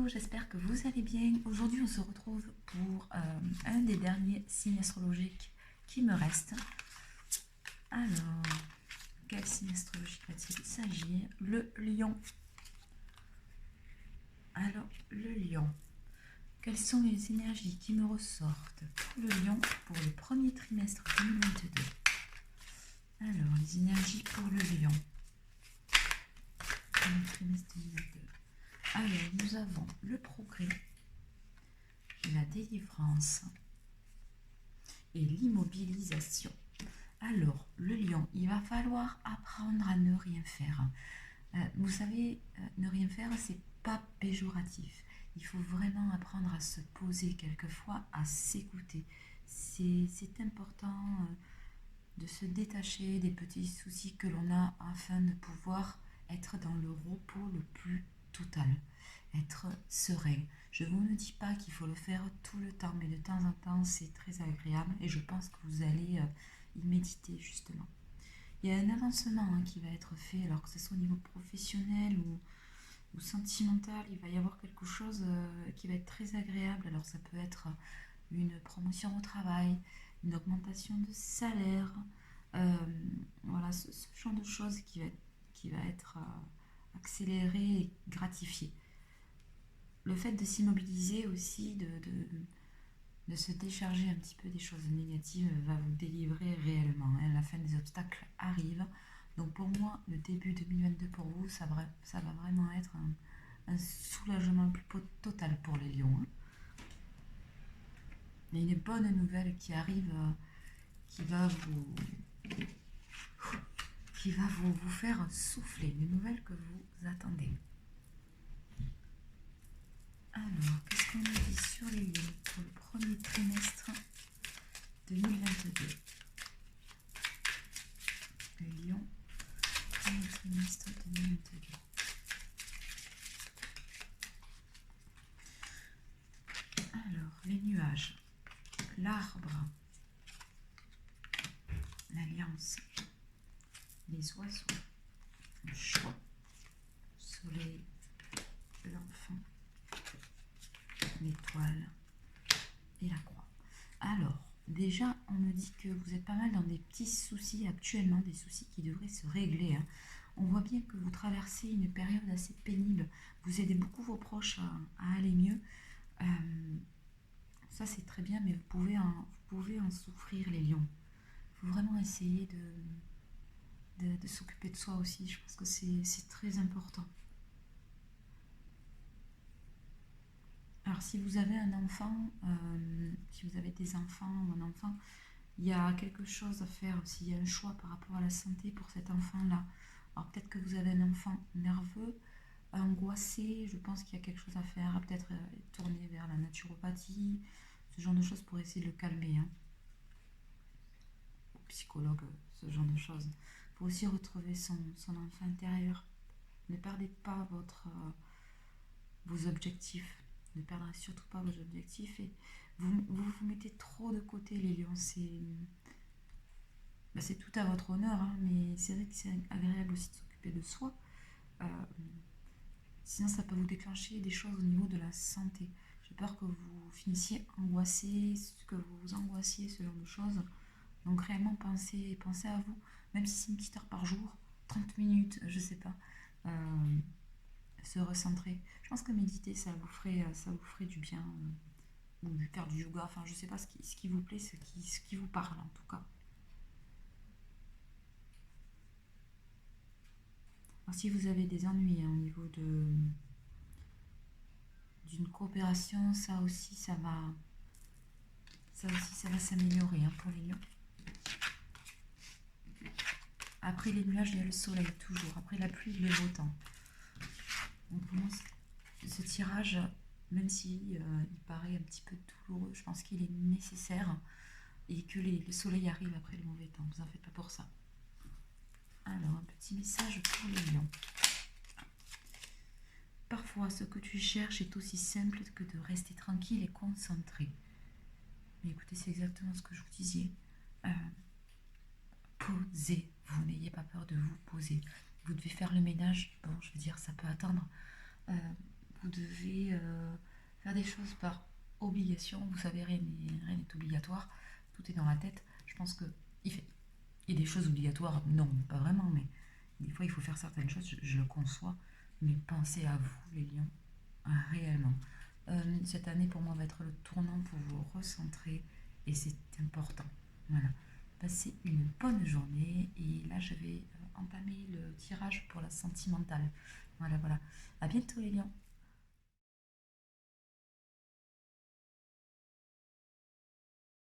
j'espère que vous allez bien. Aujourd'hui, on se retrouve pour un des derniers signes astrologiques qui me reste. Alors, quel signe astrologique va-t-il s'agir? Le lion. Alors, le lion. Quelles sont les énergies qui me ressortent pour le lion pour le premier trimestre 2022? Alors, les énergies pour le lion. Premier trimestre 2022. Alors, nous avons le progrès, la délivrance et l'immobilisation. Alors, le lion, il va falloir apprendre à ne rien faire. Vous savez, ne rien faire, c'est pas péjoratif. Il faut vraiment apprendre à se poser quelquefois, à s'écouter. C'est important de se détacher des petits soucis que l'on a afin de pouvoir être dans le repos le plus total, être serein. Je ne vous dis pas qu'il faut le faire tout le temps, mais de temps en temps, c'est très agréable et je pense que vous allez y méditer justement. Il y a un avancement qui va être fait, alors que ce soit au niveau professionnel ou sentimental, il va y avoir quelque chose qui va être très agréable. Alors ça peut être une promotion au travail, une augmentation de salaire, voilà, ce genre de choses qui va être accéléré et gratifié. Le fait de s'immobiliser aussi, de se décharger un petit peu des choses négatives va vous délivrer réellement. La fin des obstacles arrive. Donc pour moi, le début 2022 pour vous, ça va vraiment être un soulagement le plus total pour les lions. Il y a une bonne nouvelle qui arrive, qui va vous faire souffler, une nouvelle que vous attendez. Alors, qu'est-ce qu'on nous dit sur les lions pour le premier trimestre 2022? Les lions, premier trimestre 2022. Alors, les nuages, l'arbre, l'alliance, les oiseaux, le choix, le soleil, l'enfant, l'étoile et la croix. Alors, déjà, on me dit que vous êtes pas mal dans des petits soucis actuellement, des soucis qui devraient se régler. On voit bien que vous traversez une période assez pénible. Vous aidez beaucoup vos proches à aller mieux. Ça, c'est très bien, mais vous pouvez en souffrir, les lions. Il faut vraiment essayer de s'occuper de soi aussi. Je pense que c'est très important. Alors, si vous avez un enfant, si vous avez des enfants ou un enfant, il y a quelque chose à faire aussi. Il y a un choix par rapport à la santé pour cet enfant-là. Alors, peut-être que vous avez un enfant nerveux, angoissé. Je pense qu'il y a quelque chose à faire. Peut-être tourner vers la naturopathie, ce genre de choses pour essayer de le calmer. Au psychologue, ce genre de choses. Il faut aussi retrouver son enfant intérieur. Ne perdez pas vos objectifs. Ne perdrez surtout pas vos objectifs et vous mettez trop de côté, les lions. C'est tout à votre honneur, mais c'est vrai que c'est agréable aussi de s'occuper de soi. Sinon, ça peut vous déclencher des choses au niveau de la santé. J'ai peur que vous finissiez angoissé, que vous vous angoissiez, ce genre de choses. Donc réellement, pensez à vous, même si c'est une petite heure par jour, 30 minutes, je sais pas. Se recentrer. Je pense que méditer, ça vous ferait du bien. Ou faire du yoga, enfin je sais pas ce qui vous plaît, ce qui vous parle en tout cas. Alors, si vous avez des ennuis au niveau d'une coopération, ça aussi ça va s'améliorer pour les lions. Après les nuages, il y a le soleil toujours. Après la pluie, le beau temps. Donc pour moi, ce tirage, même si il paraît un petit peu douloureux, je pense qu'il est nécessaire et que le soleil arrive après le mauvais temps. Vous en faites pas pour ça. Alors, un petit message pour les lions. Parfois, ce que tu cherches est aussi simple que de rester tranquille et concentré. Mais écoutez, c'est exactement ce que je vous disais. Posez-vous, n'ayez pas peur de vous poser. Vous devez faire le ménage. Bon, je veux dire, ça peut attendre. vous devez faire des choses par obligation. Vous savez, rien n'est obligatoire. Tout est dans la tête. Je pense que il y a des choses obligatoires. Non, pas vraiment, mais des fois, il faut faire certaines choses. Je le conçois. Mais pensez à vous, les lions, réellement. Cette année, pour moi, va être le tournant pour vous recentrer. Et c'est important. Voilà. Passez une bonne journée. Et là, je vais entamer le tirage pour la sentimentale. Voilà, voilà. À bientôt, les lions.